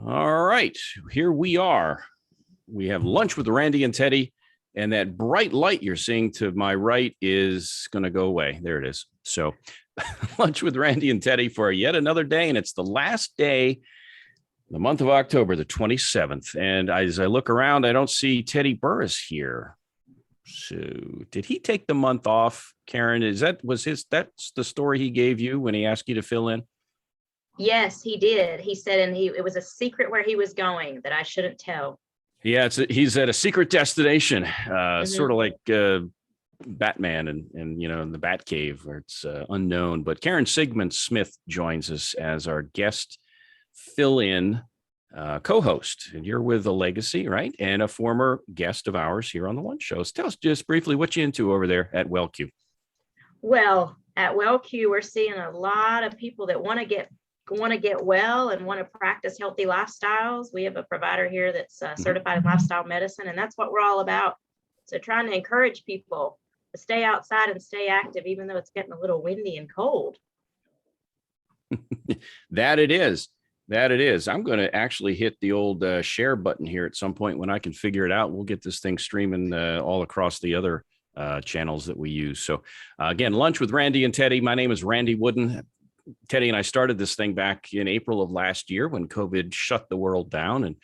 All right, here we are. We have lunch with Randy and Teddy, and that bright light you're seeing to my right is going to go away. There it is. So lunch with Randy and Teddy for yet another day, and it's the last day, the month of October, the 27th. And as I look around, I don't see Teddy Burriss here. So did he take the month off, Karen? That's the story he gave you when he asked you to fill in? Yes, he did. He said, and it was a secret where he was going that I shouldn't tell. Yeah, he's at a secret destination, sort of like Batman and in the Batcave where it's unknown. But Karen Sigmon-Smith joins us as our guest fill-in co-host, and you're with a legacy, right? And a former guest of ours here on the Lunch Show. So tell us just briefly what you're into over there at WellQ. Well, at WellQ, we're seeing a lot of people that want to get well and want to practice healthy lifestyles. We have a provider here that's certified in lifestyle medicine, and that's what we're all about. So trying to encourage people to stay outside and stay active, even though it's getting a little windy and cold. That it is. I'm going to actually hit the old share button here at some point when I can figure it out. We'll get this thing streaming all across the other channels that we use. So again, lunch with Randy and Teddy. My name is Randy Wooden. Teddy and I started this thing back in April of last year when COVID shut the world down. And,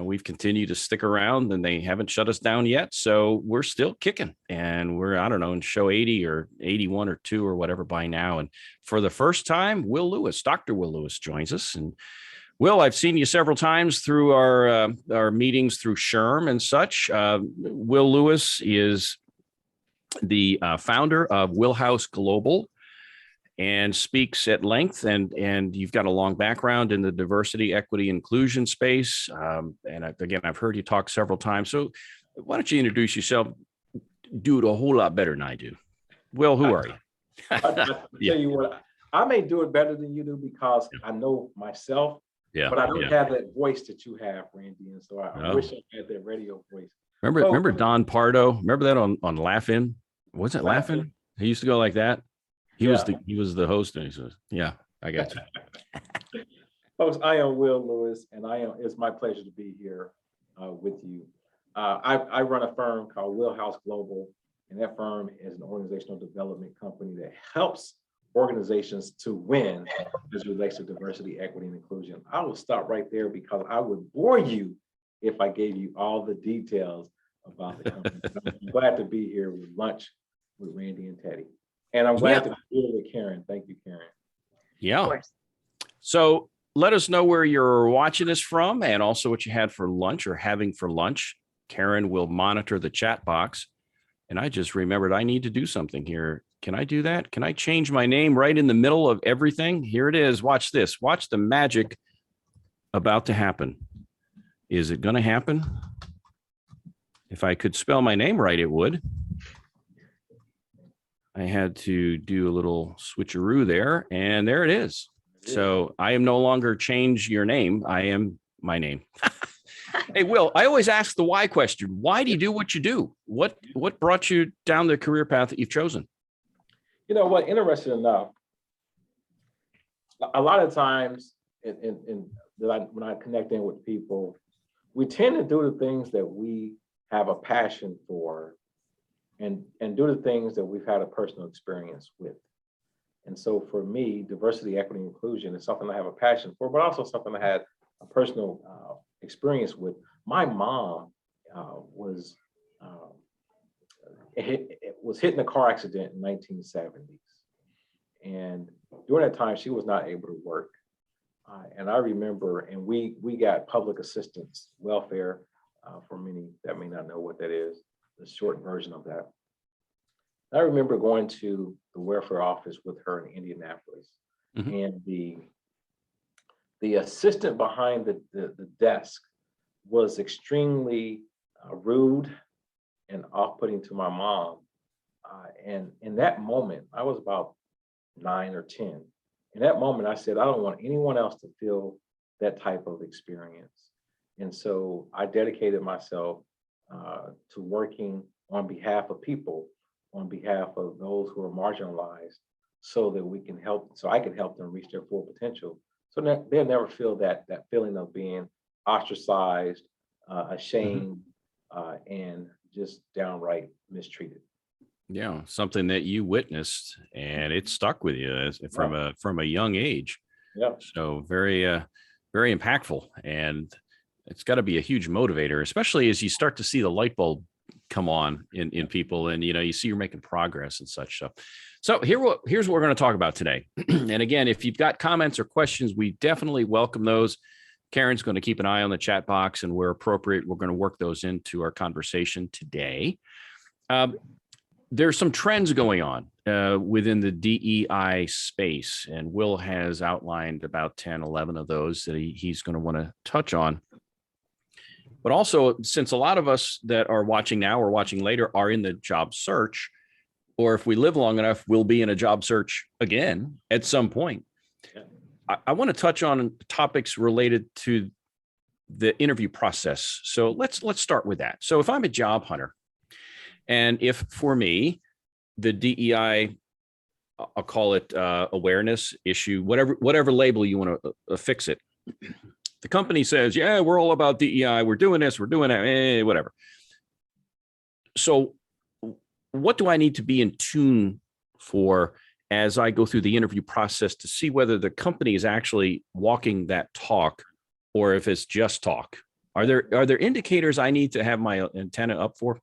we've continued to stick around and they haven't shut us down yet. So we're still kicking and we're, I don't know, in show 80 or 81 or 2 or whatever by now. And for the first time, Dr. Will Lewis joins us. And Will, I've seen you several times through our meetings through SHRM and such. Will Lewis is the founder of WillHouse Global and speaks at length, and you've got a long background in the diversity, equity, inclusion space. And I've heard you talk several times. So why don't you introduce yourself? Do it a whole lot better than I do. Will, who are you? Tell you what, I may do it better than you do because I know myself, but I don't have that voice that you have, Randy. And so I wish I had that radio voice. Remember Don Pardo? Remember that on Laugh-In? Was it Laugh-In? He used to go like that. He was the host, and he says, "Yeah, I got you." Folks, I am Will Lewis, and it's my pleasure to be here with you. I run a firm called WillHouse Global, and that firm is an organizational development company that helps organizations to win as it relates to diversity, equity, and inclusion. I will stop right there because I would bore you if I gave you all the details about the company. I'm glad to be here with lunch with Randy and Teddy. And I'm glad to be here with Karen. Thank you, Karen. Yeah. So let us know where you're watching us from and also what you had for lunch or having for lunch. Karen will monitor the chat box. And I just remembered I need to do something here. Can I do that? Can I change my name right in the middle of everything? Here it is. Watch this. Watch the magic about to happen. Is it going to happen? If I could spell my name right, it would. I had to do a little switcheroo there, and there it is. So I am no longer change your name. I am my name. Hey, Will, I always ask the why question. Why do you do what you do? What brought you down the career path that you've chosen? You know what, interesting enough, a lot of times when I connect in with people, we tend to do the things that we have a passion for and do the things that we've had a personal experience with. And so for me, diversity, equity, and inclusion is something I have a passion for, but also something I had a personal experience with. My mom was hit in a car accident in 1970s. And during that time, she was not able to work. And I remember, and we got public assistance, welfare, for many that may not know what that is, the short version of that. I remember going to the welfare office with her in Indianapolis, and the assistant behind the desk was extremely rude and off-putting to my mom. And in that moment, I was about 9 or 10. In that moment, I said, I don't want anyone else to feel that type of experience. And so I dedicated myself to working on behalf of people, on behalf of those who are marginalized, so that we can help, so I can help them reach their full potential. So that they'll never feel that feeling of being ostracized, ashamed, and just downright mistreated. Yeah, something that you witnessed and it stuck with you from a young age. Yeah. So very impactful, and it's got to be a huge motivator, especially as you start to see the light bulb come on in people, and you see you're making progress and such. So here's what we're going to talk about today. And again, if you've got comments or questions, we definitely welcome those. Karen's going to keep an eye on the chat box, and where appropriate, we're going to work those into our conversation today. There's some trends going on within the DEI space, and Will has outlined about 10, 11 of those that he's going to want to touch on. But also, since a lot of us that are watching now or watching later are in the job search, or if we live long enough, we'll be in a job search again at some point. I want to touch on topics related to the interview process. So let's start with that. So if I'm a job hunter, and if for me, the DEI, I'll call it awareness issue, whatever label you want to affix it. The company says, yeah, we're all about DEI. We're doing this, we're doing that, whatever. So what do I need to be in tune for as I go through the interview process to see whether the company is actually walking that talk or if it's just talk? Are there indicators I need to have my antenna up for?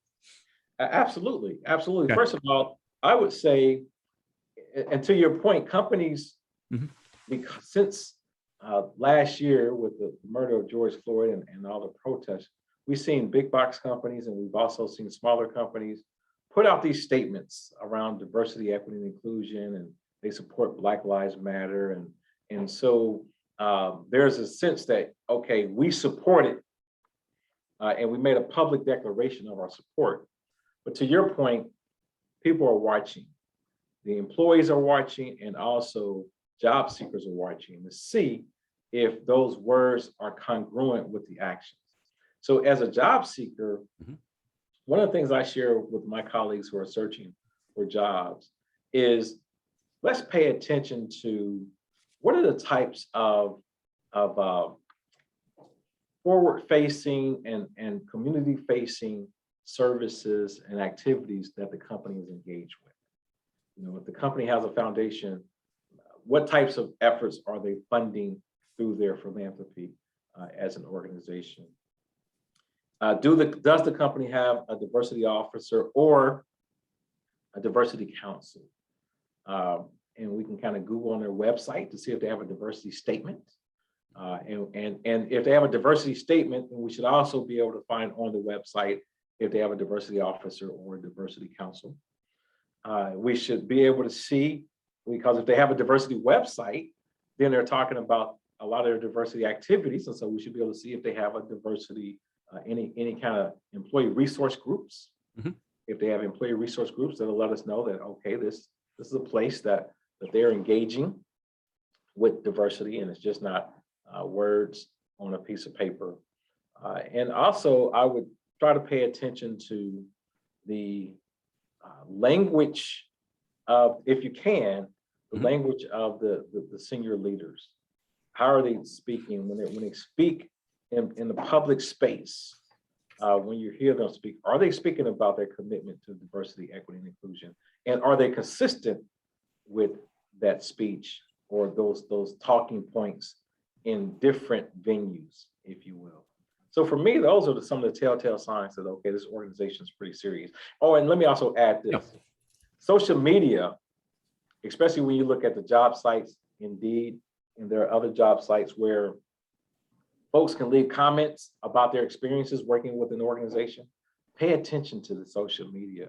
Absolutely. Okay. First of all, I would say, and to your point, companies, because since last year with the murder of George Floyd and all the protests, we've seen big box companies, and we've also seen smaller companies put out these statements around diversity, equity, and inclusion, and they support Black Lives Matter. And so there's a sense that, okay, we support it, and we made a public declaration of our support. But to your point, people are watching. The employees are watching, and also job seekers are watching to see if those words are congruent with the actions. So as a job seeker, one of the things I share with my colleagues who are searching for jobs is let's pay attention to what are the types of forward-facing and community-facing services and activities that the company is engaged with. If the company has a foundation, what types of efforts are they funding through their philanthropy as an organization? Does the company have a diversity officer or a diversity council? And we can kind of Google on their website to see if they have a diversity statement. And if they have a diversity statement, then we should also be able to find on the website if they have a diversity officer or a diversity council. We should be able to see, because if they have a diversity website, then they're talking about a lot of their diversity activities. And so we should be able to see if they have a diversity, any kind of employee resource groups. If they have employee resource groups, that'll let us know that, okay, this is a place that they're engaging with diversity, and it's just not words on a piece of paper. And also, I would try to pay attention to the language of, if you can, the language of the senior leaders. How are they speaking when they speak in the public space? When you hear them speak, are they speaking about their commitment to diversity, equity, and inclusion? And are they consistent with that speech or those talking points in different venues, if you will? So for me, those are some of the telltale signs that, okay, this organization is pretty serious. Oh, and let me also add this. Social media, especially when you look at the job sites, Indeed, and there are other job sites where folks can leave comments about their experiences working with an organization. Pay attention to the social media.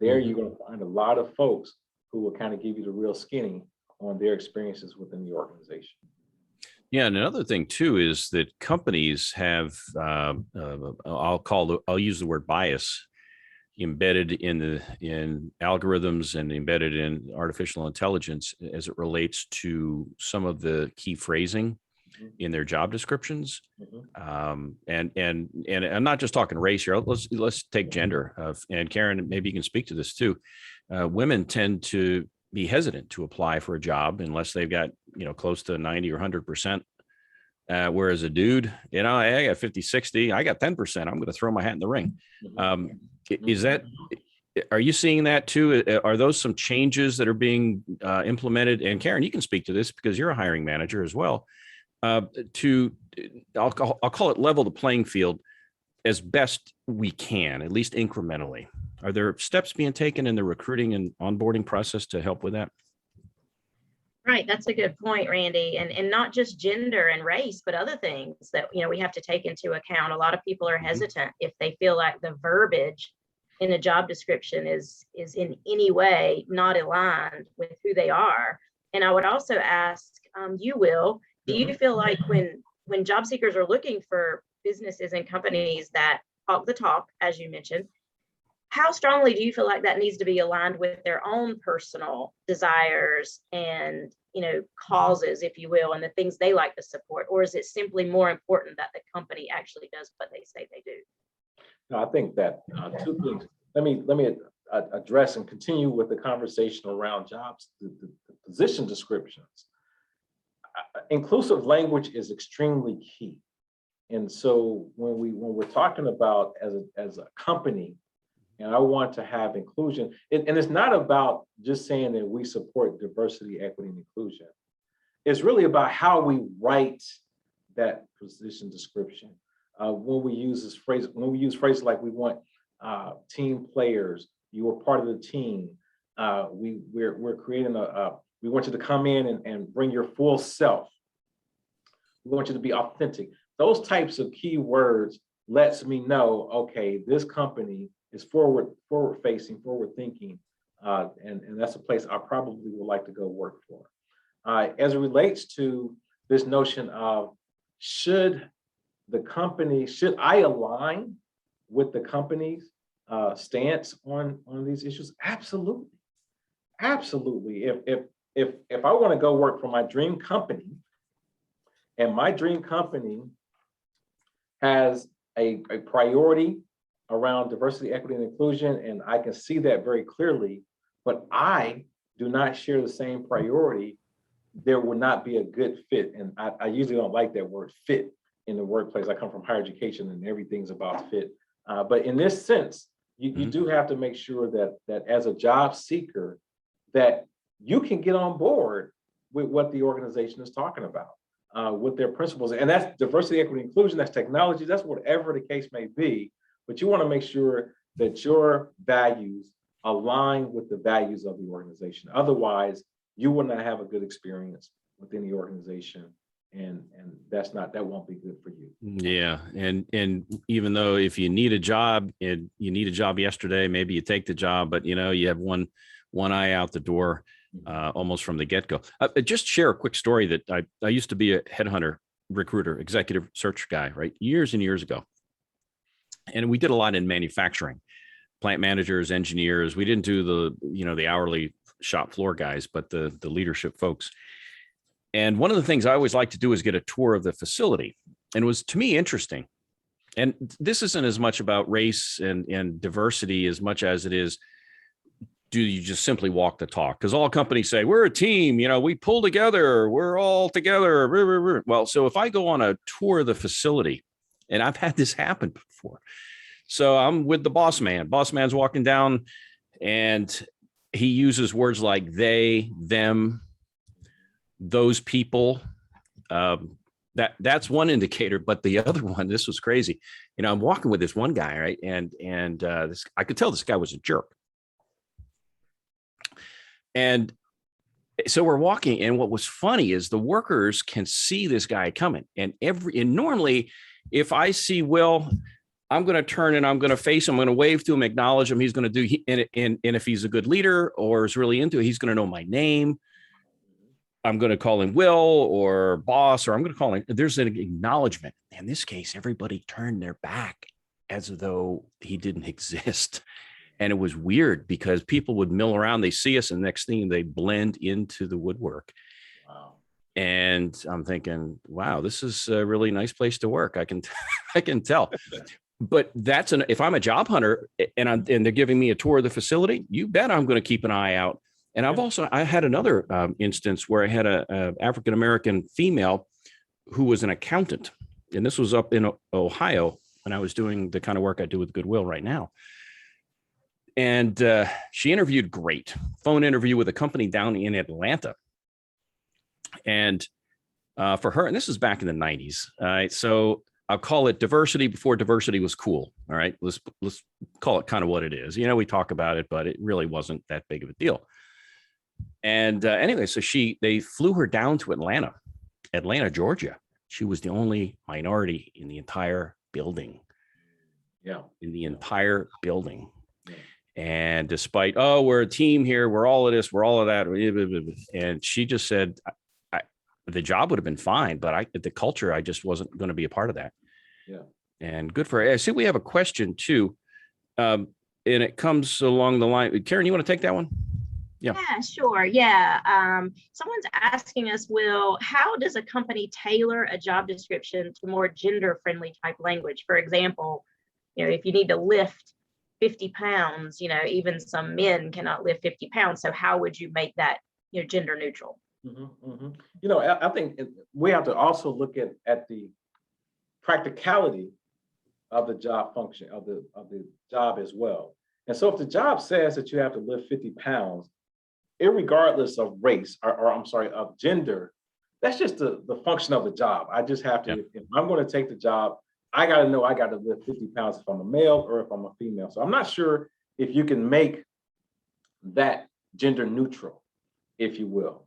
There you're going to find a lot of folks who will kind of give you the real skinny on their experiences within the organization. Yeah, and another thing too is that companies have, I'll use the word bias embedded in algorithms and embedded in artificial intelligence as it relates to some of the key phrasing in their job descriptions. And I'm not just talking race here. Let's take gender. And Karen, maybe you can speak to this too. Women tend to be hesitant to apply for a job unless they've got, close to 90 or 100%. Whereas a dude, I got 50, 60, I got 10%. I'm going to throw my hat in the ring. Are you seeing that too? Are those some changes that are being implemented? And Karen, you can speak to this because you're a hiring manager as well. I'll call it level the playing field as best we can, at least incrementally. Are there steps being taken in the recruiting and onboarding process to help with that? Right, that's a good point, Randy, and not just gender and race, but other things that we have to take into account. A lot of people are hesitant if they feel like the verbiage in a job description is in any way not aligned with who they are. And I would also ask you, Will, do you feel like when job seekers are looking for businesses and companies that talk the talk, as you mentioned, how strongly do you feel like that needs to be aligned with their own personal desires and causes, if you will, and the things they like to support? Or is it simply more important that the company actually does what they say they do? No, I think that two things. Let me address and continue with the conversation around jobs, the position descriptions. Inclusive language is extremely key, and so when we're talking about as a company, and I want to have inclusion, and it's not about just saying that we support diversity, equity, and inclusion. It's really about how we write that position description. When we use phrases like we want team players, you are part of the team. We're creating we want you to come in and bring your full self. We want you to be authentic. Those types of key words lets me know, okay, this company is forward facing, forward thinking, and that's a place I probably would like to go work for. As it relates to this notion of should I align with the company's stance on these issues? Absolutely. If I want to go work for my dream company, and my dream company has a priority around diversity, equity, and inclusion, and I can see that very clearly, but I do not share the same priority, there will not be a good fit. And I usually don't like that word fit in the workplace. I come from higher education and everything's about fit. But in this sense, you do have to make sure that as a job seeker, that you can get on board with what the organization is talking about, with their principles. And that's diversity, equity, inclusion, that's technology, that's whatever the case may be. But you want to make sure that your values align with the values of the organization. Otherwise, you will not have a good experience within the organization. And that won't be good for you. Yeah. And even though if you need a job and you need a job yesterday, maybe you take the job, but you have one eye out the door almost from the get-go. Just share a quick story that I used to be a headhunter, recruiter, executive search guy, right? Years and years ago. And we did a lot in manufacturing, plant managers, engineers. We didn't do the hourly shop floor guys, but the leadership folks. And one of the things I always like to do is get a tour of the facility. And it was, to me, interesting. And this isn't as much about race and diversity as much as it is, do you just simply walk the talk? Because all companies say, we're a team, we pull together, we're all together. Well, so if I go on a tour of the facility, and I've had this happen before. So I'm with the boss man. Boss man's walking down and he uses words like they, them, those people. That's one indicator. But the other one, this was crazy. I'm walking with this one guy, right? And I could tell this guy was a jerk. And so we're walking, and what was funny is the workers can see this guy coming. And normally, if I see Will, I'm going to turn and I'm going to face him. I'm going to wave to him, acknowledge him. He's going to do, and if he's a good leader or is really into it, he's going to know my name. I'm going to call him Will or boss, or I'm going to call him. There's an acknowledgement. In this case, everybody turned their back as though he didn't exist. And it was weird because people would mill around. They see us, and the next thing they blend into the woodwork. Wow. And I'm thinking, wow, this is a really nice place to work. I can tell. But if I'm a job hunter and they're giving me a tour of the facility, you bet I'm going to keep an eye out And I had another instance where I had a African-American female who was an accountant. And this was up in Ohio when I was doing the kind of work I do with Goodwill right now. And she interviewed great. Phone interview with a company down in Atlanta. And for her, and this is back in the 90s. All right. So I'll call it diversity before diversity was cool. All right. Let's call it kind of what it is. You know, we talk about it, but it really wasn't that big of a deal. And anyway, so they flew her down to Atlanta, Georgia. She was the only minority in the entire building. Yeah. In the entire building. Yeah. And despite, we're a team here, we're all of this, we're all of that. And she just said, the job would have been fine, but the culture, I just wasn't going to be a part of that. Yeah. And good for her. I see we have a question too. And it comes along the line. Karen, you want to take that one? Yeah, sure. Yeah. Someone's asking us, Will, how does a company tailor a job description to more gender-friendly type language? For example, if you need to lift 50 pounds, even some men cannot lift 50 pounds. So how would you make that, gender neutral? Mm-hmm, mm-hmm. I think we have to also look at the practicality of the job function, of the job as well. And so if the job says that you have to lift 50 pounds, irregardless of race or of gender, that's just the function of the job. I just have to, if I'm going to take the job, I got to know I got to lift 50 pounds if I'm a male or if I'm a female. So I'm not sure if you can make that gender neutral, if you will.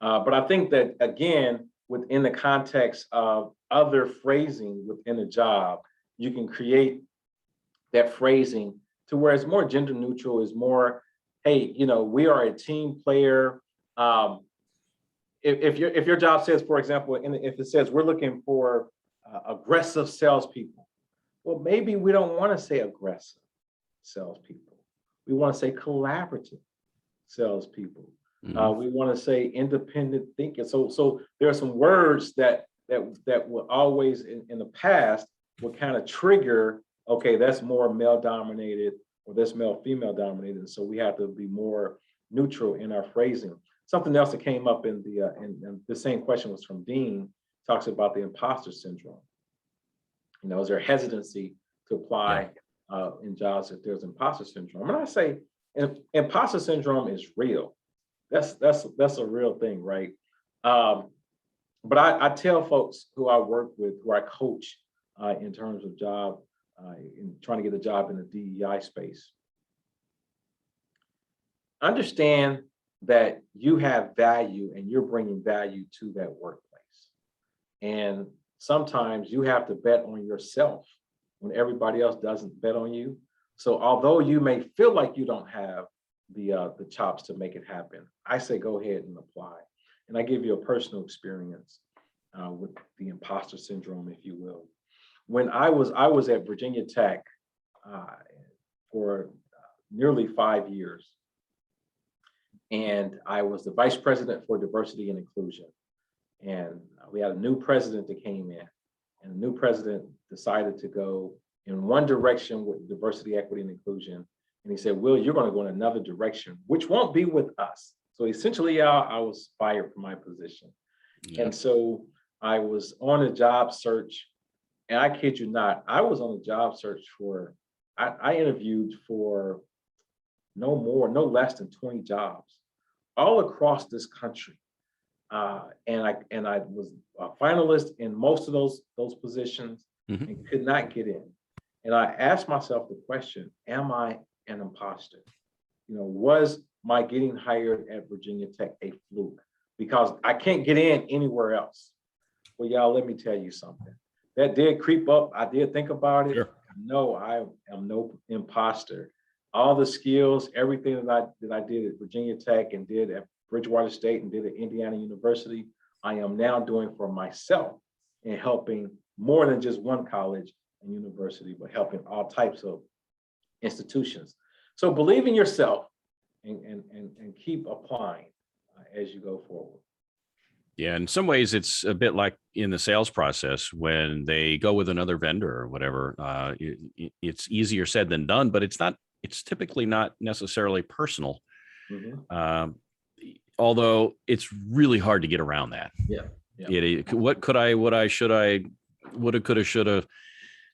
But I think that, again, within the context of other phrasing within a job, you can create that phrasing to where it's more gender neutral, is more, hey, we are a team player. If your job says, for example, if it says we're looking for aggressive salespeople, well, maybe we don't want to say aggressive salespeople. We want to say collaborative salespeople. Mm-hmm. We want to say independent thinking. So there are some words that will always in the past will kind of trigger, okay, that's more male dominated or that's male female dominated. So we have to be more neutral in our phrasing. Something else that came up in the same question was from Dean, talks about the imposter syndrome. Is there hesitancy to apply in jobs if there's imposter syndrome? And I say imposter syndrome is real. That's a real thing, right? But I tell folks who I work with, who I coach in terms of job, in trying to get a job in the DEI space, understand that you have value and you're bringing value to that workplace. And sometimes you have to bet on yourself when everybody else doesn't bet on you. So although you may feel like you don't have the chops to make it happen, I say go ahead and apply. And I give you a personal experience with the imposter syndrome, if you will. When I was at Virginia Tech for nearly 5 years, and I was the vice president for diversity and inclusion. And we had a new president that came in, and the new president decided to go in one direction with diversity, equity, and inclusion. And he said, Will, you're going to go in another direction, which won't be with us. So essentially, I was fired from my position. Yeah. And so I was on a job search, and I kid you not, I was on a job search I interviewed for no less than 20 jobs all across this country. And I was a finalist in most of those positions, mm-hmm. and could not get in. And I asked myself the question, am I an imposter? Was my getting hired at Virginia Tech a fluke? Because I can't get in anywhere else. Well, y'all, let me tell you something. That did creep up. I did think about it. Sure. No, I am no imposter. All the skills, everything that I did at Virginia Tech and did at Bridgewater State and did at Indiana University, I am now doing for myself and helping more than just one college and university, but helping all types of institutions. So believe in yourself and keep applying as you go forward. Yeah, in some ways, it's a bit like in the sales process when they go with another vendor or whatever. It's easier said than done, but it's typically not necessarily personal. Mm-hmm. although it's really hard to get around that. Yeah. What could I, what I, should I, woulda, coulda, shoulda,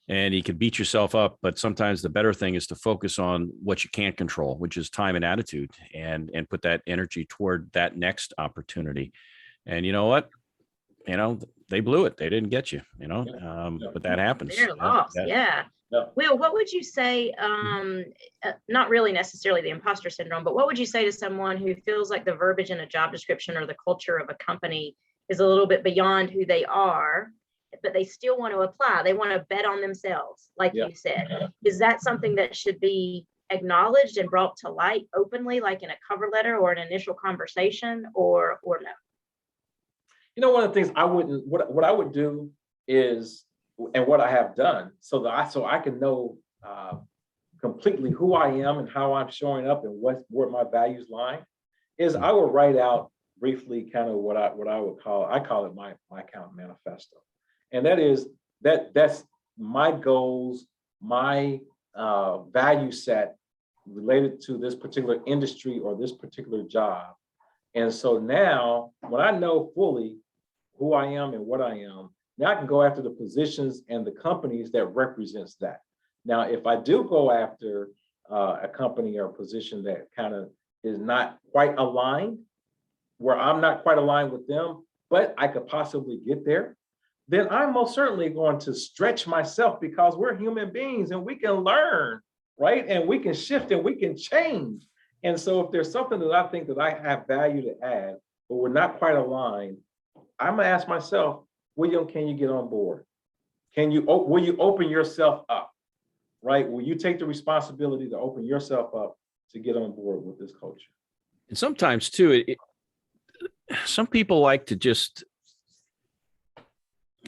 and you can beat yourself up. But sometimes the better thing is to focus on what you can't control, which is time and attitude, and put that energy toward that next opportunity. And you know what? They blew it. They didn't get you, but that happens. They're lost. Yeah. Will, what would you say, not really necessarily the imposter syndrome, but what would you say to someone who feels like the verbiage in a job description or the culture of a company is a little bit beyond who they are, but they still want to apply? They want to bet on themselves, like you said. Is that something that should be acknowledged and brought to light openly, like in a cover letter or an initial conversation, or no? One of the things what I would do is, and what I have done, so I can know completely who I am and how I'm showing up and where my values lie, is I will write out briefly kind of what I would call it my account manifesto. And that's my goals, my value set related to this particular industry or this particular job. And so now when I know fully who I am and what I am, now I can go after the positions and the companies that represents that. Now, if I do go after a company or a position that kind of is not quite aligned, where I'm not quite aligned with them, but I could possibly get there, then I'm most certainly going to stretch myself, because we're human beings and we can learn, right? And we can shift and we can change. And so if there's something that I think that I have value to add, but we're not quite aligned, I'm gonna ask myself, William, can you get on board? Will you open yourself up, right? Will you take the responsibility to open yourself up to get on board with this culture? And sometimes too, some people like to just,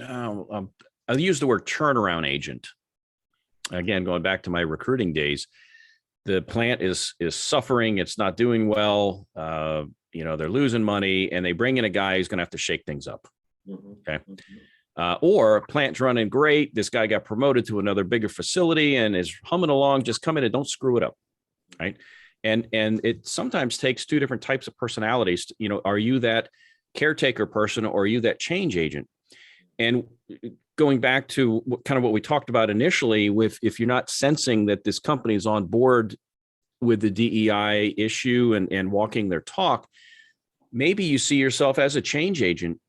I'll use the word turnaround agent. Again, going back to my recruiting days, the plant is suffering. It's not doing well. They're losing money, and they bring in a guy who's going to have to shake things up. Okay. Or plant's running great. This guy got promoted to another bigger facility and is humming along. Just come in and don't screw it up. Right. And it sometimes takes two different types of personalities. Are you that caretaker person, or are you that change agent? And going back to what we talked about initially, if you're not sensing that this company is on board with the DEI issue and walking their talk, maybe you see yourself as a change agent.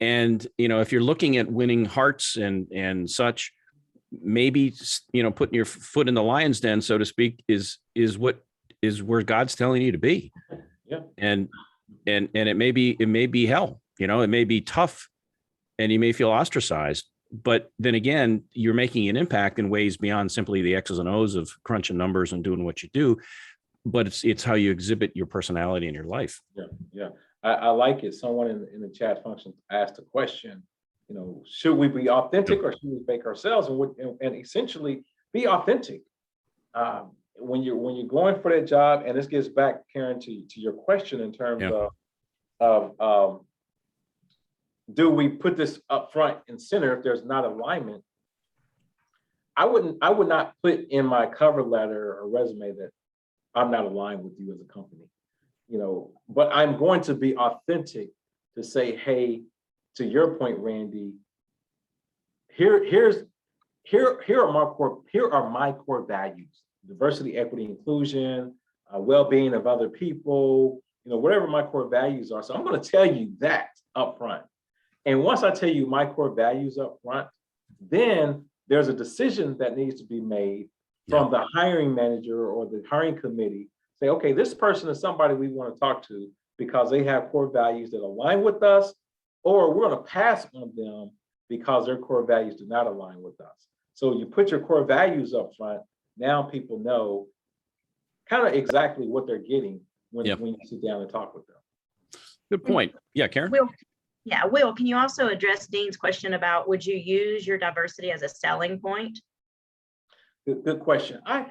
And, if you're looking at winning hearts and such, maybe, putting your foot in the lion's den, so to speak, is where God's telling you to be. Yeah. And it may be hell, it may be tough, and you may feel ostracized, but then again, you're making an impact in ways beyond simply the X's and O's of crunching numbers and doing what you do, but it's how you exhibit your personality in your life. Yeah. I like it. Someone in the chat function asked a question, should we be authentic or should we fake ourselves? And essentially be authentic. When you're going for that job, and this gets back, Karen, to your question in terms of do we put this up front and center if there's not alignment? I would not put in my cover letter or resume that I'm not aligned with you as a company, but I'm going to be authentic to say, hey, to your point, Randy, here are my core values: diversity, equity, inclusion, well-being of other people, whatever my core values are. So I'm going to tell you that up front. And once I tell you my core values up front, then there's a decision that needs to be made from the hiring manager or the hiring committee. Say, okay, this person is somebody we want to talk to because they have core values that align with us, or we're going to pass on them because their core values do not align with us. So you put your core values up front. Now people know kind of exactly what they're getting when you sit down and talk with them. Good point. Yeah, Karen? Will, can you also address Dean's question about, would you use your diversity as a selling point? Good question. I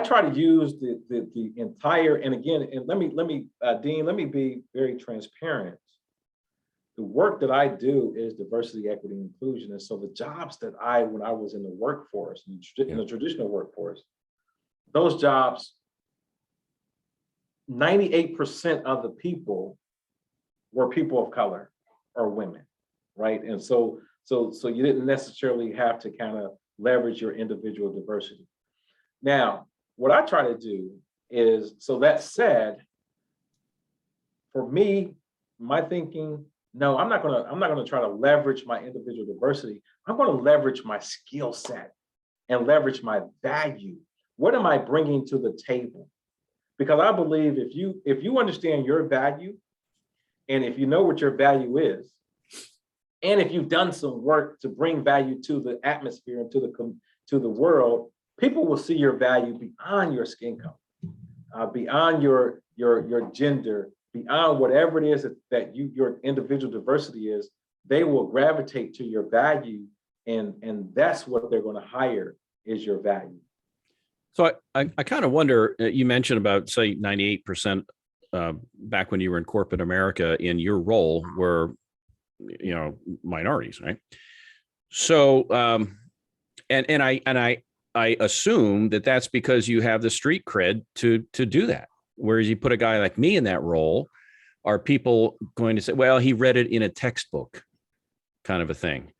try to use the entire, and again, and let me Dean, let me be very transparent. The work that I do is diversity, equity, and inclusion. And so the jobs that when I was in the workforce, in the traditional workforce, those jobs 98% of the people were people of color or women, right? And so you didn't necessarily have to kind of leverage your individual diversity. Now, what I try to do is, so that said, for me, my thinking, no, I'm not gonna try to leverage my individual diversity. I'm gonna leverage my skill set and leverage my value. What am I bringing to the table? Because I believe if you understand your value, and if you know what your value is, and if you've done some work to bring value to the atmosphere and to the world, people will see your value beyond your skin color, beyond your gender, beyond whatever it is that your individual diversity is. They will gravitate to your value, and that's what they're going to hire is your value. So I kind of wonder, you mentioned about, say, 98% back when you were in corporate America in your role were, minorities, right? So, and I assume that that's because you have the street cred to do that. Whereas you put a guy like me in that role, are people going to say, well, he read it in a textbook kind of a thing?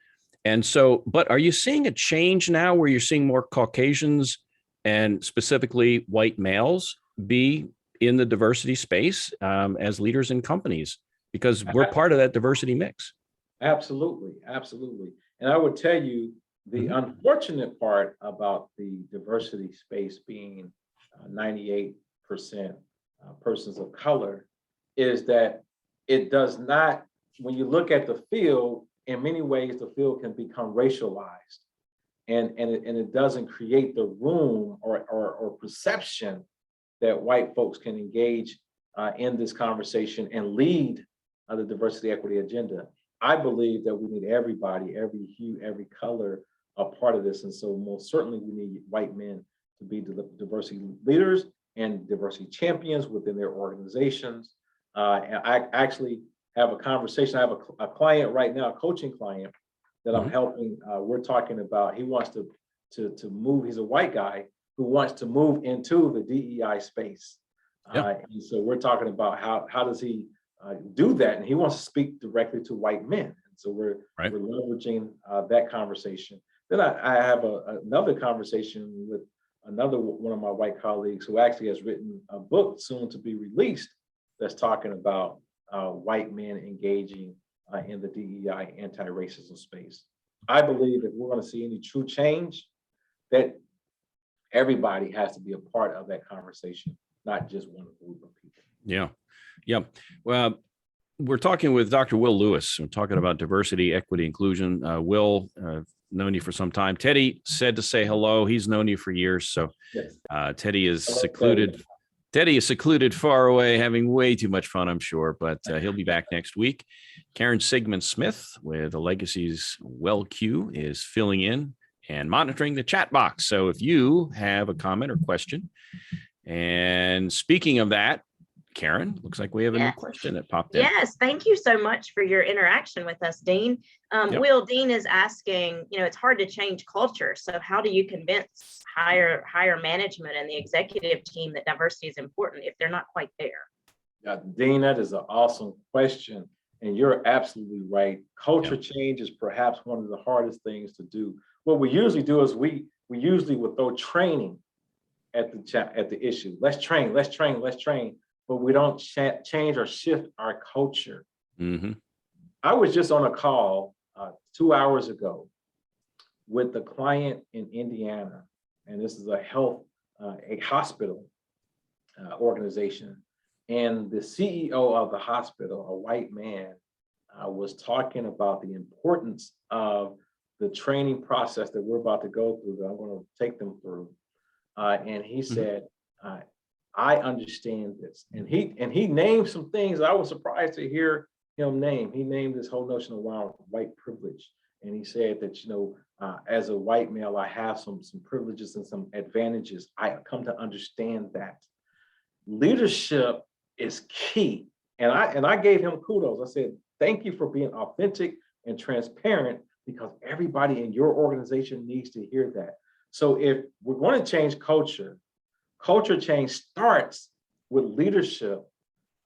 And so, but are you seeing a change now where you're seeing more Caucasians and specifically white males be in the diversity space as leaders in companies? Because we're part of that diversity mix. Absolutely, absolutely. And I would tell you, the unfortunate part about the diversity space being 98% persons of color is that it does not, when you look at the field, in many ways, the field can become racialized. And it doesn't create the room or perception that white folks can engage in this conversation and lead the diversity equity agenda. I believe that we need everybody, every hue, every color, a part of this. And so most certainly we need white men to be diversity leaders and diversity champions within their organizations. And I actually have a conversation. I have a client right now, a coaching client that I'm helping. We're talking about, he wants to move. He's a white guy who wants to move into the DEI space. And so we're talking about how does he do that? And he wants to speak directly to white men. And so we're leveraging that conversation. Then I have another conversation with another one of my white colleagues who actually has written a book soon to be released that's talking about white men engaging in the DEI anti-racism space. I believe if we're going to see any true change, that everybody has to be a part of that conversation, not just one group of people. Yeah. Well, we're talking with Dr. Will Lewis. We're talking about diversity, equity, inclusion. Will, known you for some time. Teddy said to say hello. He's known you for years. So Teddy is secluded. Teddy is secluded far away, having way too much fun, I'm sure, but he'll be back next week. Karen Sigmon-Smith with the Legacy's WellQ is filling in and monitoring the chat box. So if you have a comment or question, and speaking of that, Karen, looks like we have a new question that popped in. Yes, thank you so much for your interaction with us, Dean. Will, Dean is asking, it's hard to change culture. So how do you convince higher management and the executive team that diversity is important if they're not quite there? Yeah, Dean, that is an awesome question. And you're absolutely right. Culture change is perhaps one of the hardest things to do. What we usually do is we usually would throw training at the issue. Let's train. But we don't change or shift our culture. I was just on a call 2 hours ago with a client in Indiana, and this is a hospital organization. And the CEO of the hospital, a white man, was talking about the importance of the training process that we're about to go through, that I'm going to take them through. And he said, I understand this. And he named some things I was surprised to hear him name. He named this whole notion around white privilege. And he said that, as a white male, I have some privileges and some advantages. I come to understand that. Leadership is key. And I gave him kudos. I said, thank you for being authentic and transparent, because everybody in your organization needs to hear that. So if we're going to change culture change starts with leadership,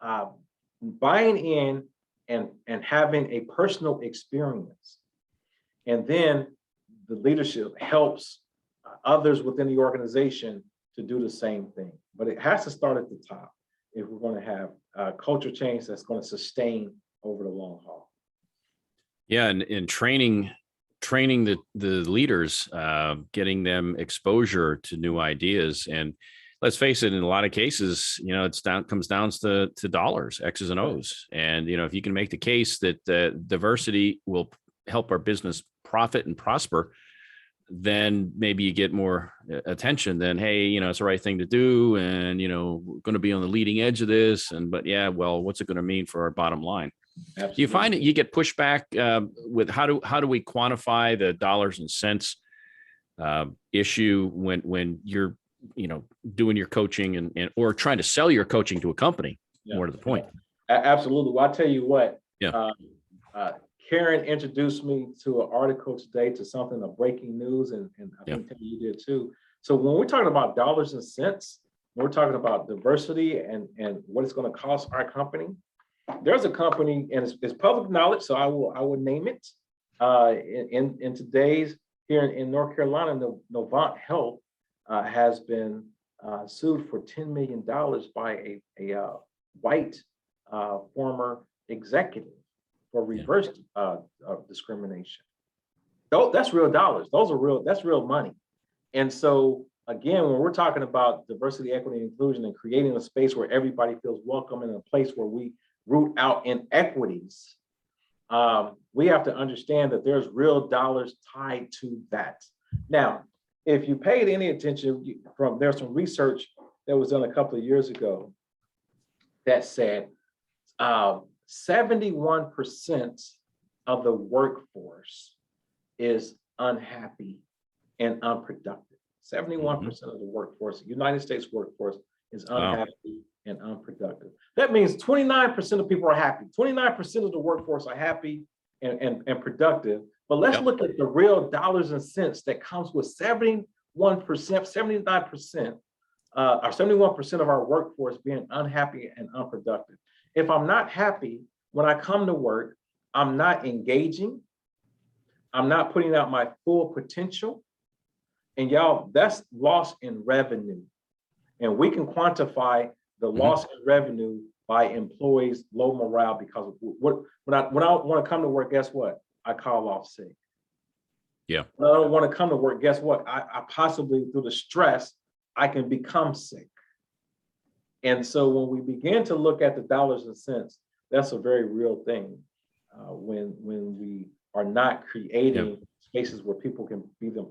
buying in and having a personal experience. And then the leadership helps others within the organization to do the same thing. But it has to start at the top if we're going to have culture change that's going to sustain over the long haul. Yeah, and training the leaders, getting them exposure to new ideas. And let's face it, in a lot of cases, comes down to dollars, X's and O's. And if you can make the case that diversity will help our business profit and prosper, then maybe you get more attention than, hey, it's the right thing to do, and we're going to be on the leading edge of this. But yeah, well, what's it going to mean for our bottom line? Absolutely. Do you find that you get pushback with how do we quantify the dollars and cents issue when you're doing your coaching and or trying to sell your coaching to a company? Yeah. More to the point. Absolutely. Well, I'll tell you what. Yeah. Karen introduced me to an article today, to something of breaking news, and I think you did too. So when we're talking about dollars and cents, when we're talking about diversity and what it's going to cost our company, there's a company, and it's public knowledge, so I will name it. In today's here in North Carolina, Novant Health has been sued for $10 million by a white former executive for reverse discrimination. That's real dollars. That's real money. And so again, when we're talking about diversity, equity, and inclusion, and creating a space where everybody feels welcome, and a place where we root out inequities, we have to understand that there's real dollars tied to that. Now, if you paid any attention, there's some research that was done a couple of years ago that said 71% of the workforce is unhappy and unproductive. 71% of the workforce, United States workforce, is unhappy and unproductive. That means 29% of people are happy. 29% of the workforce are happy and productive. But let's look at the real dollars and cents that comes with 71%, 79%, or 71% of our workforce being unhappy and unproductive. If I'm not happy when I come to work, I'm not engaging, I'm not putting out my full potential. And y'all, that's loss in revenue. And we can quantify the loss in revenue by employees' low morale, because when I want to come to work, guess what? I call off sick. Yeah. When I don't want to come to work, guess what? I possibly, through the stress, I can become sick. And so when we begin to look at the dollars and cents, that's a very real thing. When we are not creating spaces where people can be them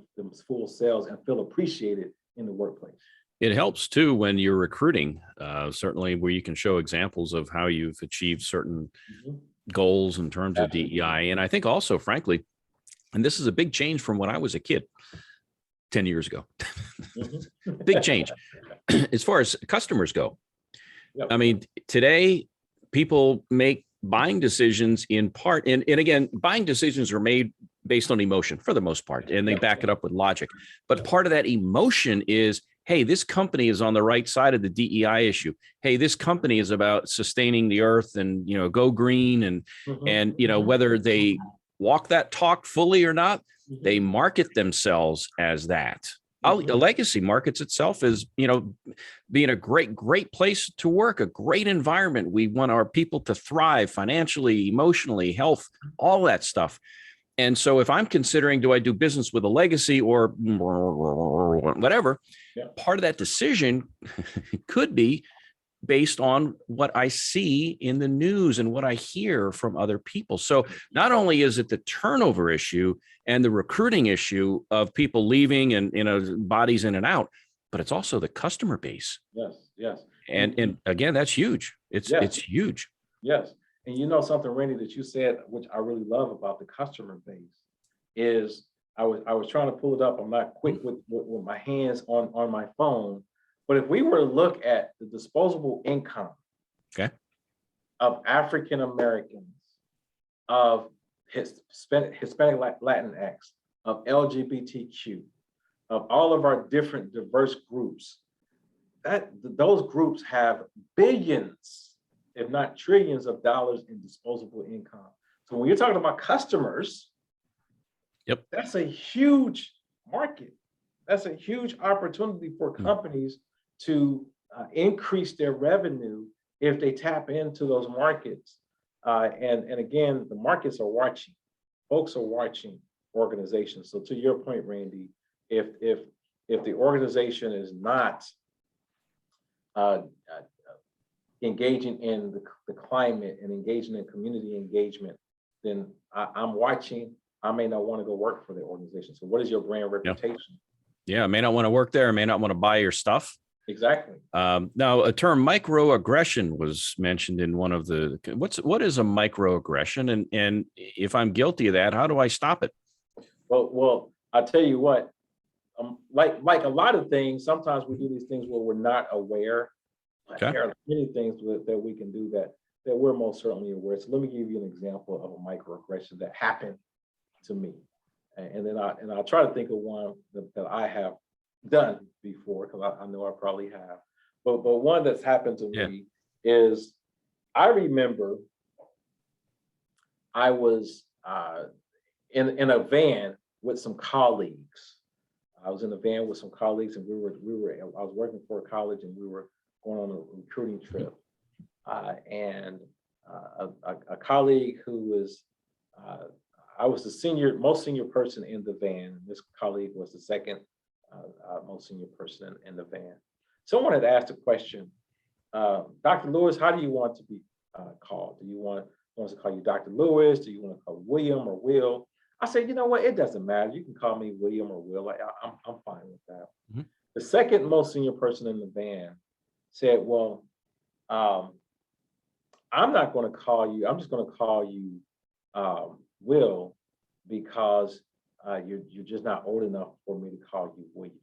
full selves and feel appreciated in the workplace. It helps too when you're recruiting, certainly where you can show examples of how you've achieved certain goals in terms of DEI. And I think also, frankly, and this is a big change from when I was a kid 10 years ago, big change as far as customers go. I mean, today people make buying decisions in part, and again, buying decisions are made based on emotion for the most part, and they back it up with logic. But part of that emotion is, hey, this company is on the right side of the DEI issue. Hey, this company is about sustaining the earth and, go green, and whether they walk that talk fully or not, they market themselves as that. A legacy markets itself as, being a great place to work, a great environment. We want our people to thrive financially, emotionally, health, all that stuff. And so if I'm considering, do I do business with a legacy or whatever, part of that decision could be based on what I see in the news and what I hear from other people. So not only is it the turnover issue and the recruiting issue of people leaving and, bodies in and out, but it's also the customer base. Yes. And again, that's huge. It's huge. Yes. And something, Randy, that you said, which I really love about the customer base, is I was trying to pull it up. I'm not quick with my hands on my phone. But if we were to look at the disposable income of African Americans, of Hispanic Latinx, of LGBTQ, of all of our different diverse groups, those groups have billions, if not trillions of dollars in disposable income. So when you're talking about customers, yep, that's a huge market. That's a huge opportunity for companies to increase their revenue if they tap into those markets. And again, the markets are watching. Folks are watching organizations. So to your point, Randy, if the organization is not engaging in the climate and engaging in community engagement, then I'm watching. I may not want to go work for the organization. So what is your brand reputation? Yeah, I may not want to work there. I may not want to buy your stuff. Exactly. Now, a term microaggression was mentioned in one of the. What is a microaggression, and if I'm guilty of that, how do I stop it? Well, I'll tell you what. Like a lot of things, sometimes we do these things where we're not aware. Okay. There are many things that we can do that we're most certainly aware. So let me give you an example of a microaggression that happened to me, and then I'll try to think of one that I have done before, because I know I probably have. But one that's happened to me is, I remember I was in a van with some colleagues. I was in a van with some colleagues, and I was working for a college, and we were going on a recruiting trip. And a colleague who was, I was the most senior person in the van. This colleague was the second most senior person in the van. Someone had asked a question, Dr. Lewis, how do you want to be called? Do you want us to call you Dr. Lewis? Do you want to call William or Will? I said, you know what? It doesn't matter. You can call me William or Will. I'm fine with that. Mm-hmm. The second most senior person in the van said, well, I'm not going to call you. I'm just going to call you Will, because you're just not old enough for me to call you William.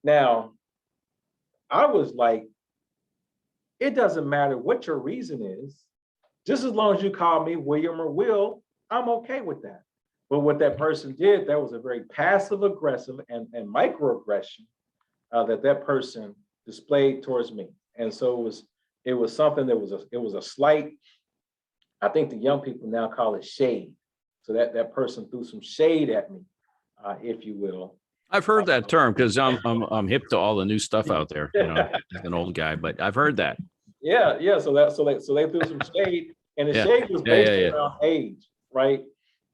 Now, I was like, it doesn't matter what your reason is, just as long as you call me William or Will, I'm okay with that. But what that person did, that was a very passive aggressive and microaggression that person displayed towards me. And so it was something that was a slight, I think the young people now call it shade. So that person threw some shade at me, if you will. I've heard that term because I'm hip to all the new stuff out there. You know, as an old guy, but I've heard that. Yeah. So they threw some shade, and the shade was based around age, right?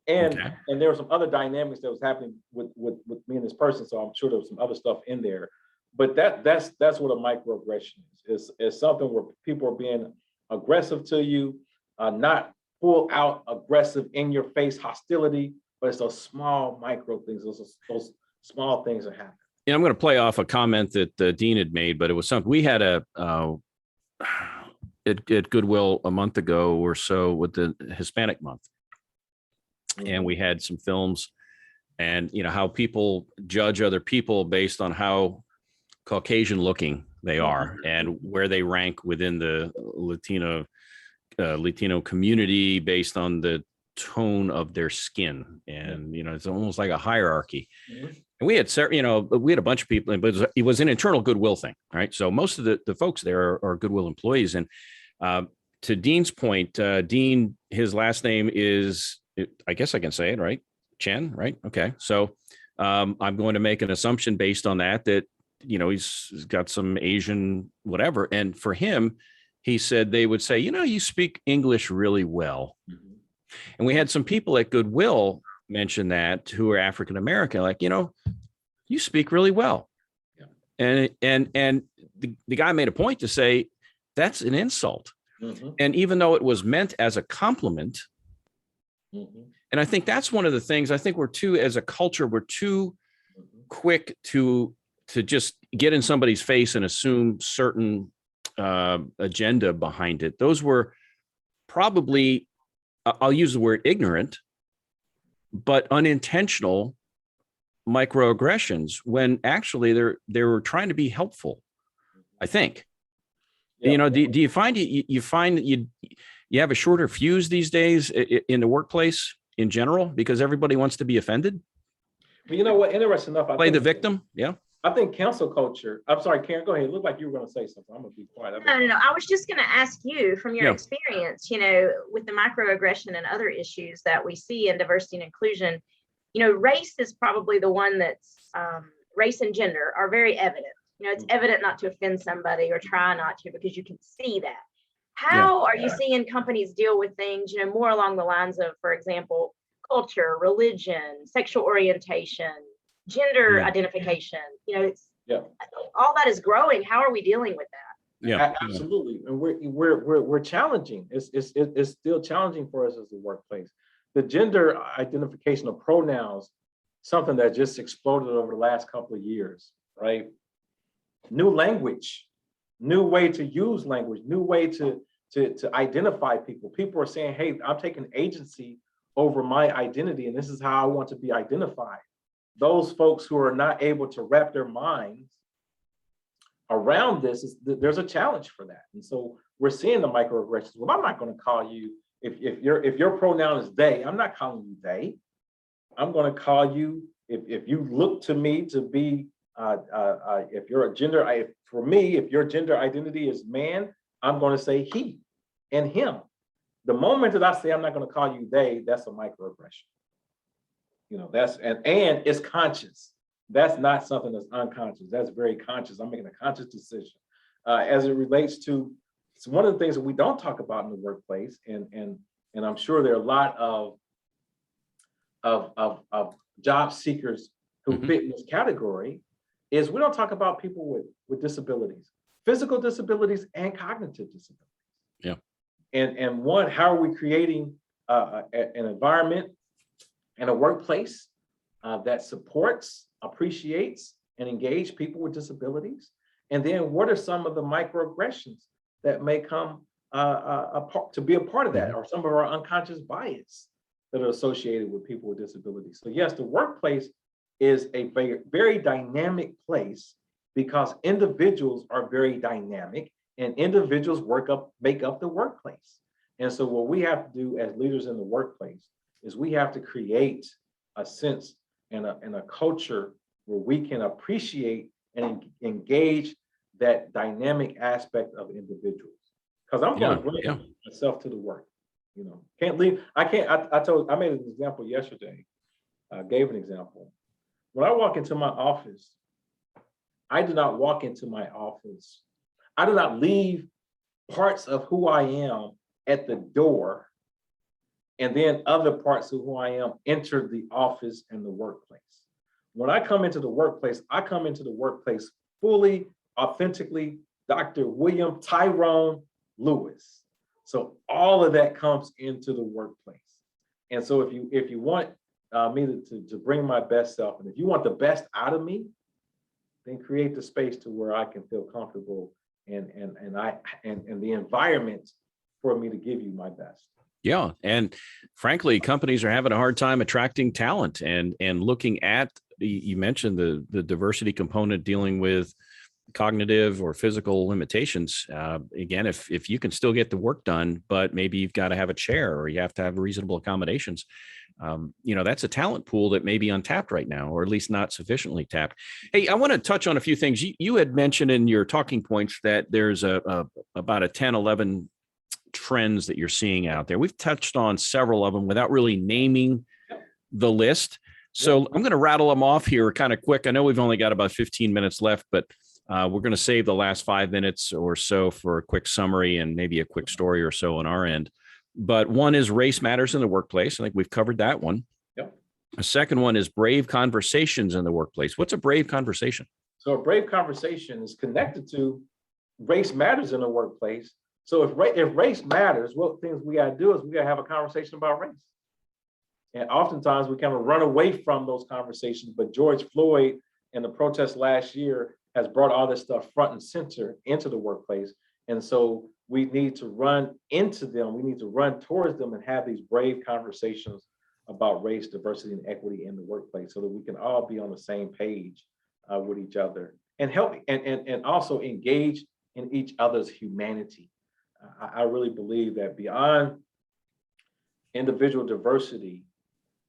And there were some other dynamics that was happening with me and this person. So I'm sure there was some other stuff in there. But that's what a microaggression is. It's something where people are being aggressive to you, not full out aggressive in your face hostility, but it's those small micro things, those small things that happen. Yeah, I'm going to play off a comment that Dean had made, but it was something we had at Goodwill a month ago or so with the Hispanic month. And we had some films, and how people judge other people based on how Caucasian looking they are and where they rank within the Latino community based on the tone of their skin. And, it's almost like a hierarchy. And we had a bunch of people, but it was an internal Goodwill thing, right? So most of the folks there are Goodwill employees. And to Dean's point, Dean, his last name is, I guess I can say it, right? Chen, right? Okay. So I'm going to make an assumption based on that he's got some Asian whatever. And for him, he said they would say, you speak English really well. Mm-hmm. And we had some people at Goodwill mention that who are African-American, like, you speak really well. Yeah. And the guy made a point to say, that's an insult. Mm-hmm. And even though it was meant as a compliment, mm-hmm. and I think that's one of the things, I think as a culture, we're too quick to just get in somebody's face and assume certain agenda behind it. Those were probably, I'll use the word ignorant, but unintentional microaggressions when actually they were trying to be helpful, I think. Yeah. Do you find you find that you have a shorter fuse these days in the workplace in general because everybody wants to be offended? But you know what? Interesting enough, play the victim. Yeah. I think cancel culture. I'm sorry, Karen, go ahead. It looked like you were going to say something. I'm going to be quiet. No. I was just going to ask you from your Yeah. experience, with the microaggression and other issues that we see in diversity and inclusion, race is probably the one that's race and gender are very evident. It's evident not to offend somebody or try not to because you can see that. How are you seeing companies deal with things, more along the lines of, for example, culture, religion, sexual orientation, gender identification? It's all that is growing. How are we dealing with that? Yeah, absolutely. And we're challenging. It's still challenging for us as a workplace. The gender identification of pronouns, something that just exploded over the last couple of years, right? New language, new way to use language, new way to identify people. People are saying, hey, I'm taking agency over my identity, and this is how I want to be identified. Those folks who are not able to wrap their minds around this, there's a challenge for that. And so we're seeing the microaggressions. Well, I'm not going to call you, if your pronoun is they, I'm not calling you they. I'm going to call you, if you look to me to be, if you're a gender, for me, if your gender identity is man, I'm going to say he and him. The moment that I say I'm not going to call you they, that's a microaggression. That's and it's conscious. That's not something that's unconscious. That's very conscious. I'm making a conscious decision. As it relates to, it's one of the things that we don't talk about in the workplace, and I'm sure there are a lot of job seekers who fit in this category, is we don't talk about people with disabilities, physical disabilities and cognitive disabilities. Yeah. And one, how are we creating an environment and a workplace that supports, appreciates, and engage people with disabilities? And then what are some of the microaggressions that may come to be a part of that, or some of our unconscious bias that are associated with people with disabilities? So yes, the workplace is a very, very dynamic place because individuals are very dynamic and individuals make up the workplace. And so what we have to do as leaders in the workplace is we have to create a sense and a culture where we can appreciate and engage that dynamic aspect of individuals. Because I'm going to bring myself to the work. Can't leave. I made an example yesterday. I gave an example. When I walk into my office, I do not walk into my office. I do not leave parts of who I am at the door, and then other parts of who I am enter the office and the workplace. When I come into the workplace, I come into the workplace fully, authentically, Dr. William Tyrone Lewis. So all of that comes into the workplace. And so if you want me to bring my best self, and if you want the best out of me, then create the space to where I can feel comfortable and the environment for me to give you my best. Yeah. And frankly, companies are having a hard time attracting talent and looking at, you mentioned the diversity component dealing with cognitive or physical limitations. Again, if you can still get the work done, but maybe you've got to have a chair or you have to have reasonable accommodations, that's a talent pool that may be untapped right now, or at least not sufficiently tapped. Hey, I want to touch on a few things. You had mentioned in your talking points that there's about a 10, 11 trends that you're seeing out there. We've touched on several of them without really naming the list. So I'm going to rattle them off here kind of quick. I know we've only got about 15 minutes left, but we're going to save the last 5 minutes or so for a quick summary and maybe a quick story or so on our end. But one is race matters in the workplace. I think we've covered that one. Yep. A second one is brave conversations in the workplace. What's a brave conversation? So a brave conversation is connected to race matters in the workplace. So if race matters, what things we got to do is we got to have a conversation about race. And oftentimes we kind of run away from those conversations. But George Floyd and the protest last year has brought all this stuff front and center into the workplace. And so we need to run into them. We need to run towards them and have these brave conversations about race, diversity, and equity in the workplace so that we can all be on the same page with each other and help and also engage in each other's humanity. I really believe that beyond individual diversity,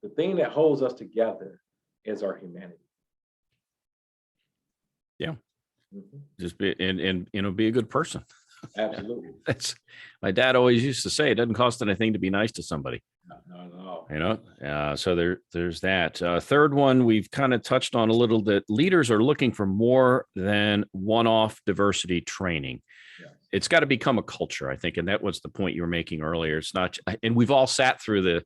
the thing that holds us together is our humanity. Mhm. Just be and be a good person. Absolutely. That's my dad always used to say. It doesn't cost anything to be nice to somebody. Not at all. So there's that. Third one we've kind of touched on a little bit. Leaders are looking for more than one-off diversity training. Yeah. It's got to become a culture, I think, and that was the point you were making earlier. It's not, and we've all sat through the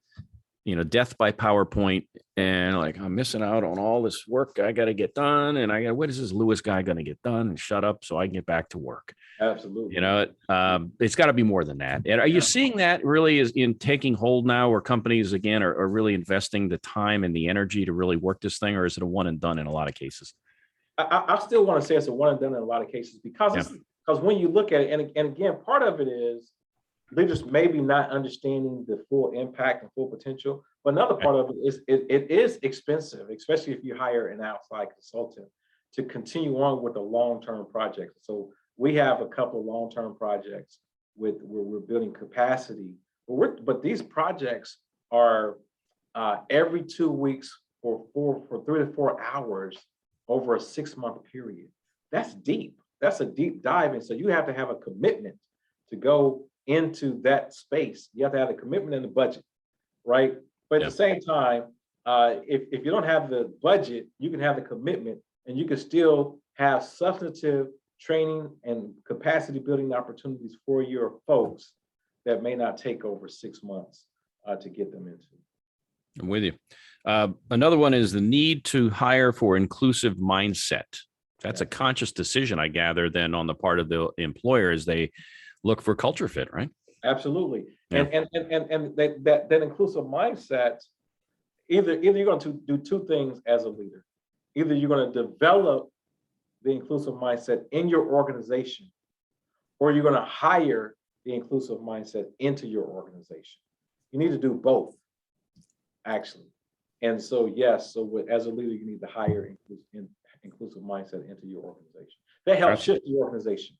death by PowerPoint, and like, I'm missing out on all this work I got to get done, and what is this Lewis guy going to get done? And shut up so I can get back to work. Absolutely. It's got to be more than that. And are you seeing that really is in taking hold now, where companies again are really investing the time and the energy to really work this thing, or is it a one and done in a lot of cases? I still want to say it's a one and done in a lot of cases, because when you look at it, and again, part of it is they're just maybe not understanding the full impact and full potential. But another part of it is it is expensive, especially if you hire an outside consultant to continue on with a long-term project. So we have a couple of long-term projects where we're building capacity, but these projects are every 2 weeks for 3 to 4 hours over a 6-month period. That's deep. That's a deep dive. And so you have to have a commitment to go into that space. You have to have the commitment and the budget, right? But at the same time, if you don't have the budget, you can have the commitment, and you can still have substantive training and capacity building opportunities for your folks that may not take over 6 months to get them into. I'm with you. Another one is the need to hire for inclusive mindset. That's a conscious decision, I gather, then on the part of the employer as they look for culture fit, right? Absolutely. Yeah. And that inclusive mindset, either you're going to do two things as a leader. Either you're going to develop the inclusive mindset in your organization, or you're going to hire the inclusive mindset into your organization. You need to do both, actually. And so, yes, as a leader, you need to hire inclusive mindset into your organization. That helps shift the organization.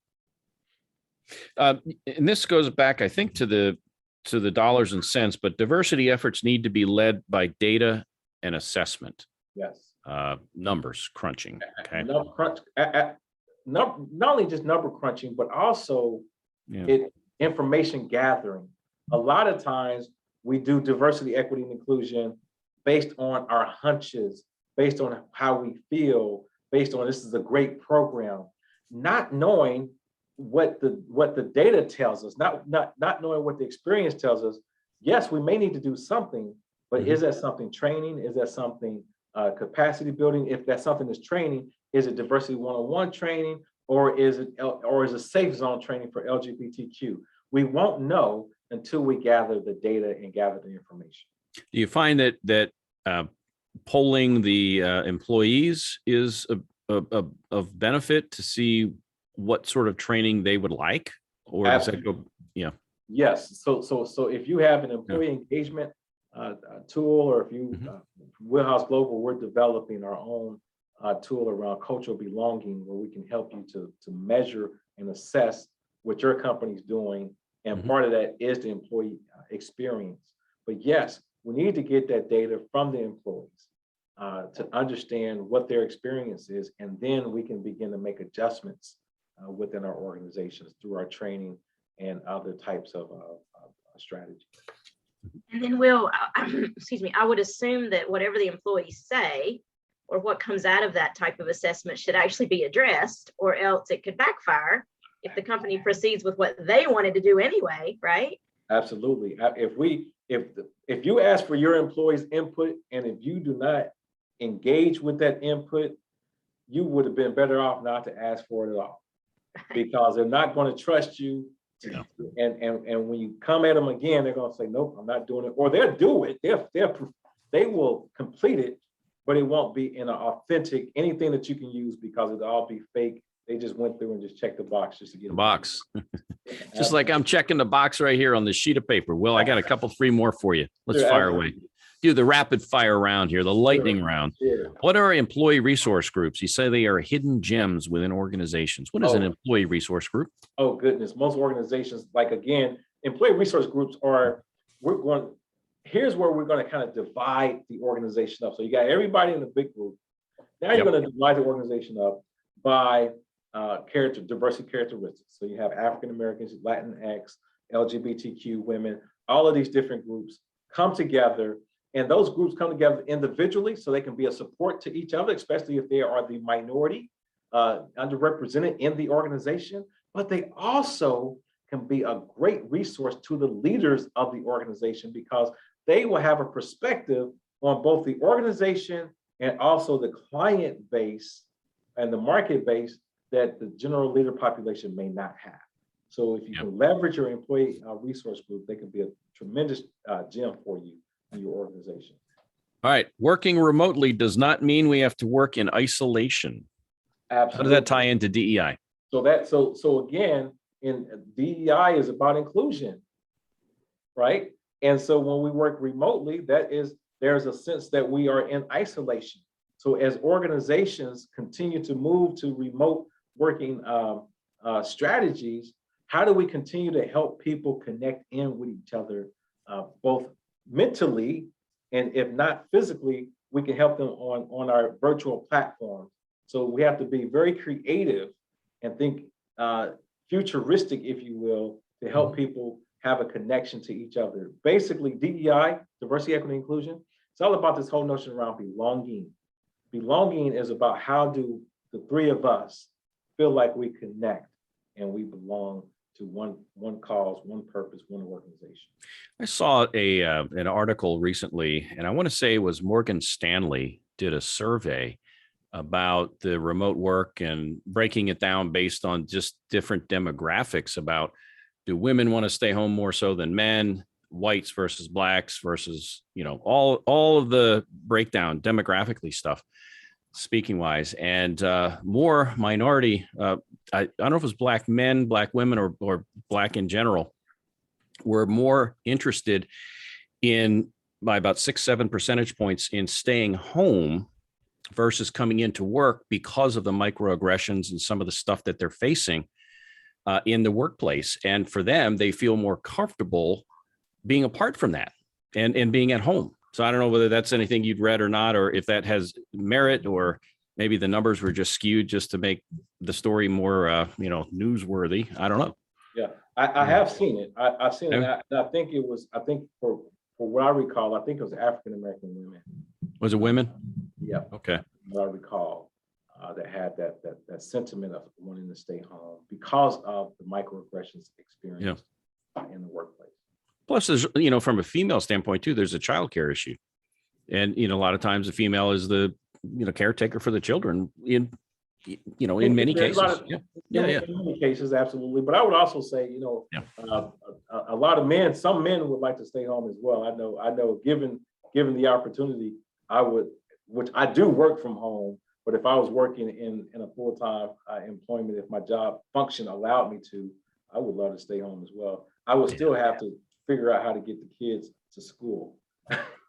And this goes back, I think, to the dollars and cents, but diversity efforts need to be led by data and assessment. Yes. Numbers crunching. Okay. Not only just number crunching, but also information gathering. A lot of times we do diversity, equity, and inclusion based on our hunches, based on how we feel, based on this is a great program, not knowing what the data tells us, not knowing what the experience tells us. Yes, we may need to do something, but is that something training? Is that something capacity building? If that's something that's training, is it diversity 101 training, or is it safe zone training for LGBTQ? We won't know until we gather the data and gather the information. Do you find that polling the employees is of benefit to see what sort of training they would like, or does that go? Yeah. Yes. So if you have an employee engagement tool, or if you WillHouse Global, we're developing our own tool around cultural belonging, where we can help you to measure and assess what your company's doing, and part of that is the employee experience. But yes, we need to get that data from the employees to understand what their experience is, and then we can begin to make adjustments within our organizations through our training and other types of strategies. And then Will, excuse me, I would assume that whatever the employees say, or what comes out of that type of assessment, should actually be addressed, or else it could backfire if the company proceeds with what they wanted to do anyway, right? Absolutely. If you ask for your employees' input, and if you do not engage with that input, you would have been better off not to ask for it at all, because they're not going to trust you. And when you come at them again, they're going to say, nope, I'm not doing it. Or they'll do it. They will complete it, but it won't be in an authentic, anything that you can use, because it'll all be fake. They just went through and just checked the box just to get the box. Just like I'm checking the box right here on this sheet of paper. Will, I got a couple, 3 more for you. Let's fire away. Do the rapid fire round here, the lightning round. Sure. What are employee resource groups? You say they are hidden gems within organizations. What is an employee resource group? Oh, goodness. Most organizations, like, again, employee resource groups here's where we're going to kind of divide the organization up. So you got everybody in the big group. Now you're going to divide the organization up by diversity characteristics. So you have African Americans, Latinx, LGBTQ women, all of these different groups come together, and those groups come together individually so they can be a support to each other, especially if they are the minority underrepresented in the organization, but they also can be a great resource to the leaders of the organization because they will have a perspective on both the organization and also the client base and the market base that the general leader population may not have. So if you can leverage your employee resource group, they can be a tremendous gem for you in your organization. All right. Working remotely does not mean we have to work in isolation. Absolutely. How does that tie into DEI? So again, in DEI is about inclusion, right? And so when we work remotely, there's a sense that we are in isolation. So as organizations continue to move to remote working strategies, how do we continue to help people connect in with each other, both mentally and if not physically, we can help them on our virtual platform. So we have to be very creative and think futuristic, if you will, to help people have a connection to each other. Basically, DEI, diversity, equity, inclusion, it's all about this whole notion around belonging. Belonging is about how do the three of us feel like we connect and we belong to one cause, one purpose, one organization. I saw an article recently, and I want to say it was Morgan Stanley did a survey about the remote work and breaking it down based on just different demographics about, do women want to stay home more so than men, whites versus blacks versus, all of the breakdown demographically stuff, speaking wise, and more minority, I don't know if it was black men, black women, or black in general, were more interested in, by about 6-7 percentage points, in staying home versus coming into work because of the microaggressions and some of the stuff that they're facing in the workplace. And for them, they feel more comfortable being apart from that and being at home. So I don't know whether that's anything you'd read or not, or if that has merit, or maybe the numbers were just skewed just to make the story more, newsworthy. I don't know. Yeah, I have seen it. I've seen it. And I think for what I recall, I think it was African-American women. Was it women? Yeah. Okay. What I recall that had that sentiment of wanting to stay home because of the microaggressions experienced in the workplace. Plus, there's, from a female standpoint too, there's a childcare issue. And, a lot of times the female is the, caretaker for the children in many cases. In many cases, absolutely. But I would also say, a lot of men, some men would like to stay home as well. I know given the opportunity, which I do work from home, but if I was working in a full-time employment, if my job function allowed me to, I would love to stay home as well. I would still have to figure out how to get the kids to school.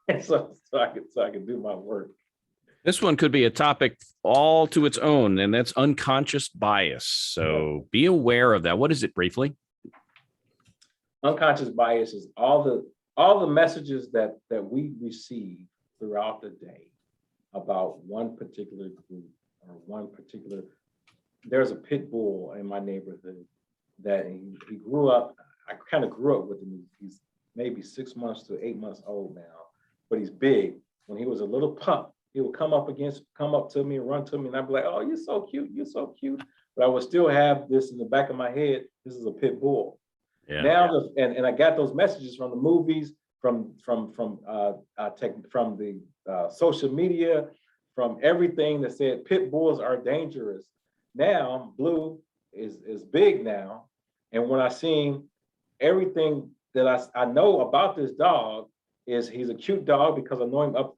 And so I can do my work. This one could be a topic all to its own, and that's unconscious bias. So be aware of that. What is it briefly? Unconscious bias is all the messages that we receive throughout the day about one particular group or there's a pit bull in my neighborhood that he grew up. I kind of grew up with him. He's maybe 6 months to 8 months old now, but he's big. When he was a little pup, he would come up to me and run to me, and I'd be like, "Oh, you're so cute, you're so cute." But I would still have this in the back of my head. This is a pit bull. Yeah. Now, and I got those messages from the movies, from the social media, from everything that said pit bulls are dangerous. Now, Blue is big now, and when I seen everything that I know about this dog is he's a cute dog because I know him up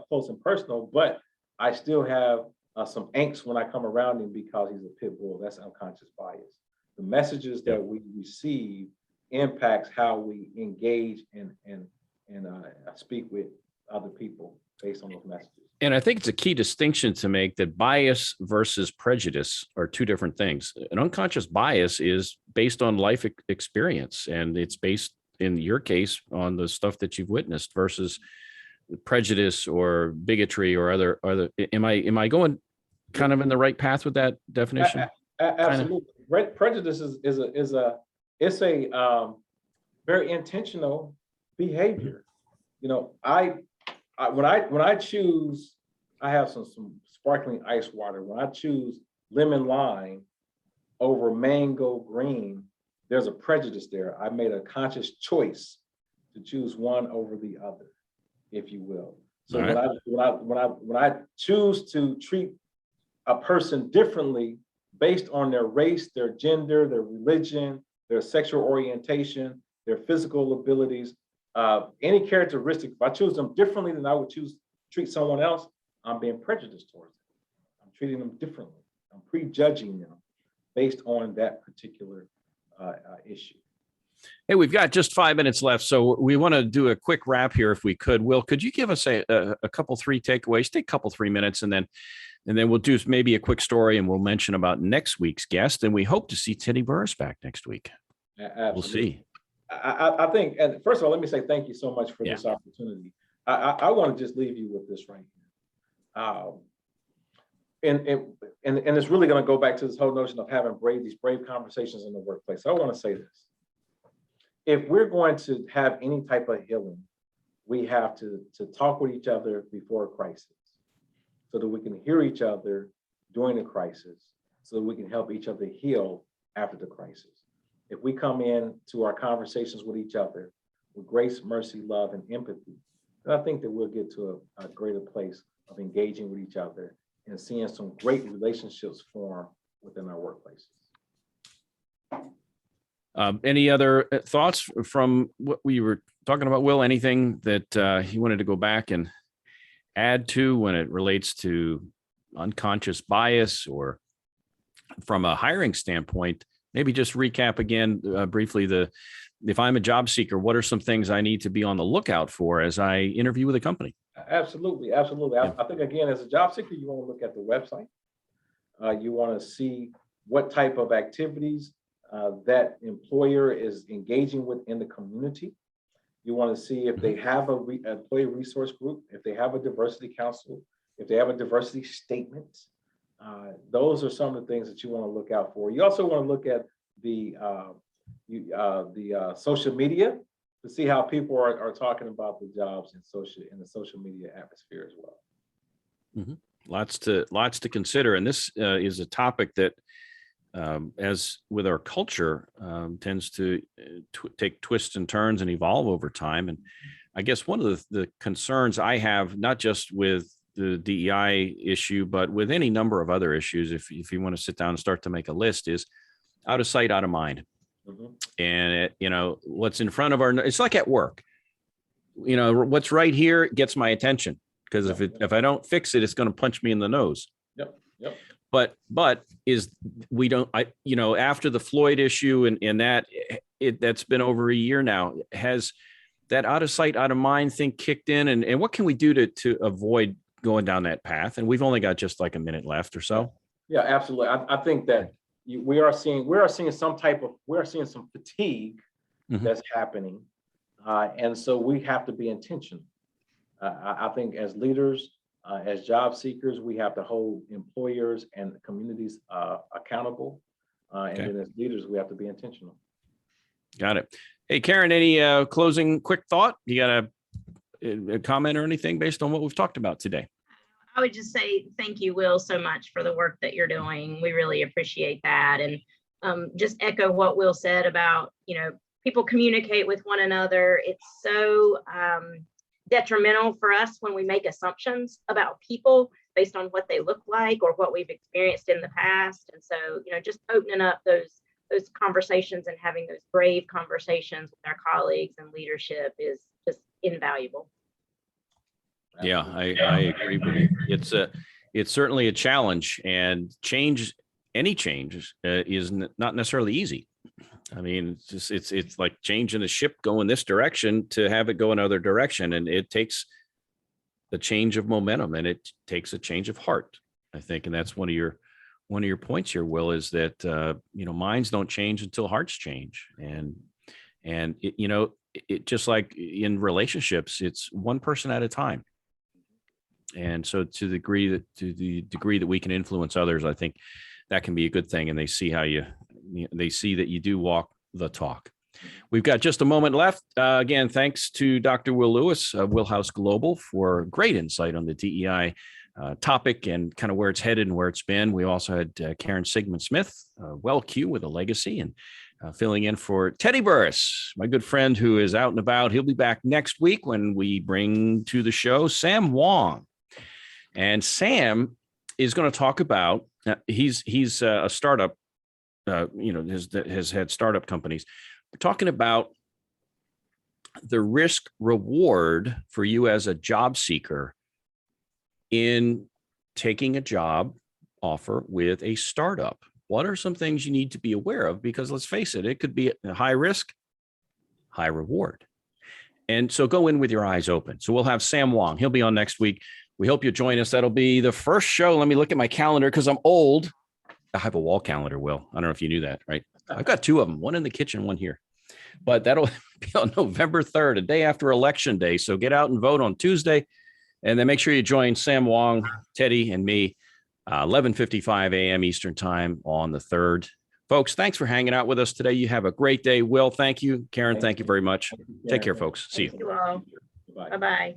close and personal, but I still have some angst when I come around him because he's a pit bull. That's unconscious bias. The messages that we receive impacts how we engage and speak with other people based on those messages. And I think it's a key distinction to make that bias versus prejudice are two different things. An unconscious bias is based on life experience, and it's based, in your case, on the stuff that you've witnessed, versus prejudice or bigotry or other. Am I going kind of in the right path with that definition? Absolutely. Prejudice it's a very intentional behavior. You know, when I choose, I have some sparkling ice water. When I choose lemon lime over mango green, there's a prejudice there. I made a conscious choice to choose one over the other, if you will. So when I choose to treat a person differently based on their race, their gender, their religion, their sexual orientation, their physical abilities, any characteristic, if I choose them differently than I would treat someone else, I'm being prejudiced towards them. I'm treating them differently. I'm prejudging them based on that particular issue. Hey, we've got just 5 minutes left, so we want to do a quick wrap here if we could. Will, could you give us a couple, 3 takeaways? Take a couple, 3 minutes, and then we'll do maybe a quick story, and we'll mention about next week's guest. And we hope to see Teddy Burriss back next week. Absolutely. We'll see. I think, and first of all, let me say thank you so much for this opportunity. I want to just leave you with this right here. And it's really going to go back to this whole notion of having these brave conversations in the workplace. So I want to say this. If we're going to have any type of healing, we have to talk with each other before a crisis so that we can hear each other during the crisis, so that we can help each other heal after the crisis. If we come in to our conversations with each other with grace, mercy, love, and empathy, then I think that we'll get to a greater place of engaging with each other and seeing some great relationships form within our workplaces. Any other thoughts from what we were talking about, Will? Anything that you wanted to go back and add to when it relates to unconscious bias, or from a hiring standpoint? Maybe just recap again briefly if I'm a job seeker, what are some things I need to be on the lookout for as I interview with a company? Absolutely. Yeah. I think, again, as a job seeker, you want to look at the website. You want to see what type of activities that employer is engaging with in the community. You want to see if they have a employee resource group, if they have a diversity council, if they have a diversity statement. Those are some of the things that you want to look out for. You also want to look at the social media to see how people are talking about the jobs in the social media atmosphere as well. Mm-hmm. Lots to consider, and this is a topic that, as with our culture, tends to take twists and turns and evolve over time. And I guess one of the concerns I have, not just with the DEI issue, but with any number of other issues, if you want to sit down and start to make a list, is out of sight, out of mind. Mm-hmm. And what's in front of it's like at work. What's right here gets my attention, because if I don't fix it, it's going to punch me in the nose. Yep. But after the Floyd issue and that's been over a year now, has that out of sight, out of mind thing kicked in, and what can we do to avoid going down that path? And we've only got just like a minute left or so. Yeah, absolutely. I think that we are seeing some fatigue that's happening, and so we have to be intentional. I think as leaders, as job seekers, we have to hold employers and communities accountable, and then as leaders, we have to be intentional. Got it. Hey, Karen, any closing quick thought? You got a comment or anything based on what we've talked about today? I would just say thank you, Will, so much for the work that you're doing. We really appreciate that. And just echo what Will said about, people communicate with one another. It's so detrimental for us when we make assumptions about people based on what they look like or what we've experienced in the past. And so, just opening up those conversations and having those brave conversations with our colleagues and leadership is just invaluable. Yeah, I agree with you. It's certainly a challenge, and any change is not necessarily easy. I mean, it's like changing a ship going this direction to have it go another direction, and it takes the change of momentum, and it takes a change of heart, I think. And that's one of your points here, Will, is that minds don't change until hearts change, and it just like in relationships, it's one person at a time. And so to the degree that we can influence others, I think that can be a good thing. And they see they see that you do walk the talk. We've got just a moment left. Again, thanks to Dr. Will Lewis of WillHouse Global for great insight on the DEI topic and kind of where it's headed and where it's been. We also had Karen Sigmon-Smith, WellQ with a legacy, and filling in for Teddy Burriss, my good friend who is out and about. He'll be back next week when we bring to the show Sam Wong. And Sam is going to talk about, he's a startup, has had startup companies. We're talking about the risk reward for you as a job seeker in taking a job offer with a startup. What are some things you need to be aware of? Because let's face it, it could be a high risk, high reward. And so go in with your eyes open. So we'll have Sam Wong. He'll be on next week. We hope you join us. That'll be the first show. Let me look at my calendar because I'm old. I have a wall calendar, Will. I don't know if you knew that, right? I've got two of them, one in the kitchen, one here. But that'll be on November 3rd, a day after Election Day. So get out and vote on Tuesday. And then make sure you join Sam Wong, Teddy, and me, 11:55 a.m. Eastern time on the 3rd. Folks, thanks for hanging out with us today. You have a great day. Will, thank you. Karen, thank you very much. Take care, folks. See you. Thank you all. Bye-bye.